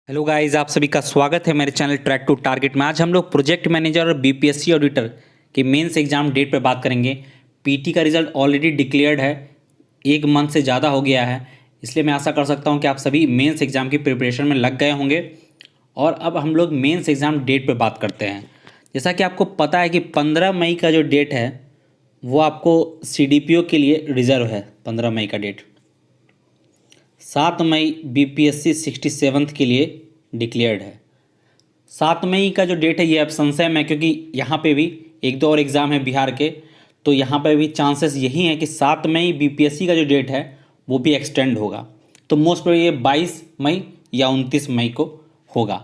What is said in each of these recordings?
Hello guys, आप सभी का स्वागत है मेरे चैनल ट्रैक टू टारगेट में। आज हम लोग प्रोजेक्ट मैनेजर और बीपीएससी ऑडिटर के मेंस एग्जाम डेट पे बात करेंगे। पीटी का रिजल्ट ऑलरेडी डिक्लेयर्ड है, एक मंथ से ज़्यादा हो गया है, इसलिए मैं आशा कर सकता हूं कि आप सभी मेंस एग्ज़ाम की प्रिपरेशन में लग गए होंगे। और अब हम लोग मेंस एग्ज़ाम डेट पे बात करते हैं। जैसा कि आपको पता है कि 15 मई का जो डेट है वो आपको सीडीपीओ के लिए रिजर्व है। 15 मई का डेट 7 मई बीपीएससी 67th के लिए डिक्लेयर्ड है। 7 मई का जो डेट है ये अब संशय में है, क्योंकि यहाँ पे भी एक दो और एग्ज़ाम है बिहार के, तो यहाँ पे भी चांसेस यही हैं कि 7 मई बीपीएससी का जो डेट है वो भी एक्सटेंड होगा। तो मोस्ट प्रोबेबली ये 22 मई या 29 मई को होगा।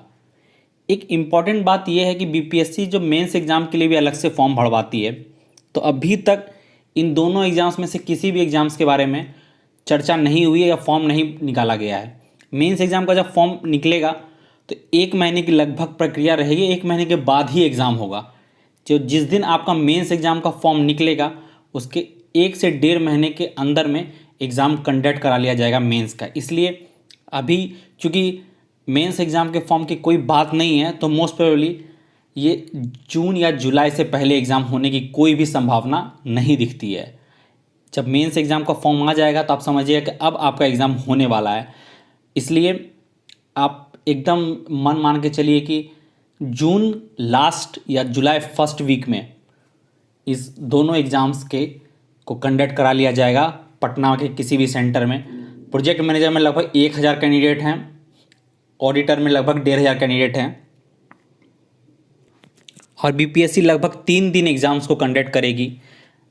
एक इम्पॉर्टेंट बात यह है कि बीपीएससी जो मेंस एग्ज़ाम के लिए भी अलग से फॉर्म भरवाती है, तो अभी तक इन दोनों एग्ज़ाम्स में से किसी भी एग्ज़ाम्स के बारे में चर्चा नहीं हुई है या फॉर्म नहीं निकाला गया है। मेंस एग्ज़ाम का जब फॉर्म निकलेगा तो 1 महीने की लगभग प्रक्रिया रहेगी, 1 महीने के बाद ही एग्ज़ाम होगा। जो जिस दिन आपका मेंस एग्ज़ाम का फॉर्म निकलेगा उसके 1 से 1.5 महीने के अंदर में एग्ज़ाम कंडक्ट करा लिया जाएगा मेंस का। इसलिए अभी चूँकि मेंस एग्ज़ाम के फॉर्म की कोई बात नहीं है, तो मोस्ट प्रोबेबली ये जून या जुलाई से पहले एग्ज़ाम होने की कोई भी संभावना नहीं दिखती है। जब मेंस एग्ज़ाम का फॉर्म आ जाएगा तो आप समझिएगा कि अब आपका एग्ज़ाम होने वाला है। इसलिए आप एकदम मन मान के चलिए कि जून लास्ट या जुलाई फर्स्ट वीक में इस दोनों एग्ज़ाम्स के को कंडक्ट करा लिया जाएगा पटना के किसी भी सेंटर में। प्रोजेक्ट मैनेजर में लगभग 1000 कैंडिडेट हैं, ऑडिटर में लगभग 1500 कैंडिडेट हैं, और बीपीएससी लगभग 3 दिन एग्ज़ाम्स को कंडक्ट करेगी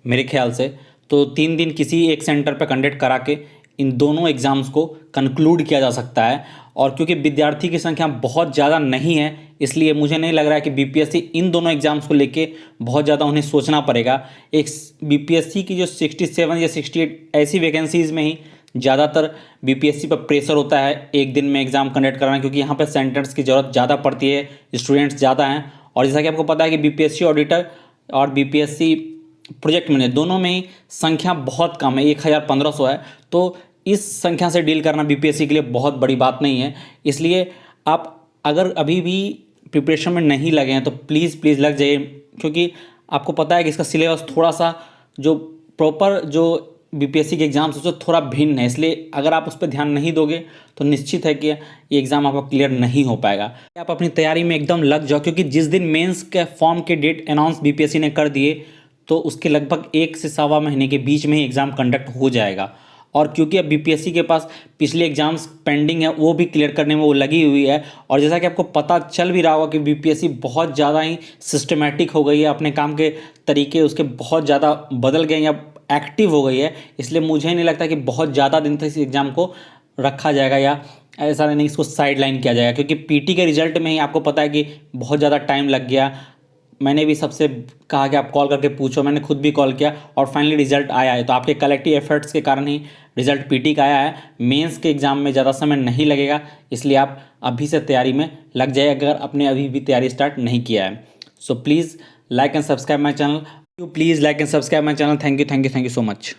मेरे ख्याल से। तो 3 दिन किसी एक सेंटर पर कंडक्ट करा के इन दोनों एग्ज़ाम्स को कंक्लूड किया जा सकता है। और क्योंकि विद्यार्थी की संख्या बहुत ज़्यादा नहीं है, इसलिए मुझे नहीं लग रहा है कि बीपीएससी इन दोनों एग्ज़ाम्स को लेके बहुत ज़्यादा उन्हें सोचना पड़ेगा। एक बीपीएससी की जो 67 या 68 ऐसी वैकेंसीज़ में ही ज़्यादातर बीपीएससी पर प्रेशर होता है एक दिन में एग्ज़ाम कंडक्ट कराना, क्योंकि यहाँ पर सेंटर्स की ज़रूरत ज़्यादा पड़ती है, स्टूडेंट्स ज़्यादा हैं। और जैसा कि आपको पता है कि बीपीएससी ऑडिटर और बीपीएससी प्रोजेक्ट मैनेजर दोनों में ही संख्या बहुत कम है, 1500 है। तो इस संख्या से डील करना बीपीएससी के लिए बहुत बड़ी बात नहीं है। इसलिए आप अगर अभी भी प्रिपरेशन में नहीं लगे हैं तो प्लीज़ लग जाइए, क्योंकि आपको पता है कि इसका सिलेबस थोड़ा सा जो प्रॉपर जो बीपीएससी के एग्ज़ाम्स उससे थोड़ा भिन्न है। इसलिए अगर आप उस पर ध्यान नहीं दोगे तो निश्चित है कि ये एग्ज़ाम आपका क्लियर नहीं हो पाएगा। आप अपनी तैयारी में एकदम लग जाओ, क्योंकि जिस दिन मेंस के फॉर्म के डेट अनाउंस बीपीएससी ने कर दिए तो उसके लगभग 1 से सवा महीने के बीच में ही एग्ज़ाम कंडक्ट हो जाएगा। और क्योंकि अब बीपीएससी के पास पिछले एग्ज़ाम्स पेंडिंग है, वो भी क्लियर करने में वो लगी हुई है। और जैसा कि आपको पता चल भी रहा होगा कि बीपीएससी बहुत ज़्यादा ही सिस्टमेटिक हो गई है, अपने काम के तरीके उसके बहुत ज़्यादा बदल गए या एक्टिव हो गई है। इसलिए मुझे नहीं लगता कि बहुत ज़्यादा दिन तक इस एग्ज़ाम को रखा जाएगा या ऐसा नहीं इसको साइडलाइन किया जाएगा, क्योंकि पीटी के रिजल्ट में ही आपको पता है कि बहुत ज़्यादा टाइम लग गया। मैंने भी सबसे कहा कि आप कॉल करके पूछो, मैंने खुद भी कॉल किया और फाइनली रिजल्ट आया है। तो आपके कलेक्टिव एफर्ट्स के कारण ही रिजल्ट पीटी का आया है। मेंस के एग्ज़ाम में ज़्यादा समय नहीं लगेगा, इसलिए आप अभी से तैयारी में लग जाइए अगर आपने अभी भी तैयारी स्टार्ट नहीं किया है। So please like and subscribe my channel. Please like and subscribe my channel. Thank you so much.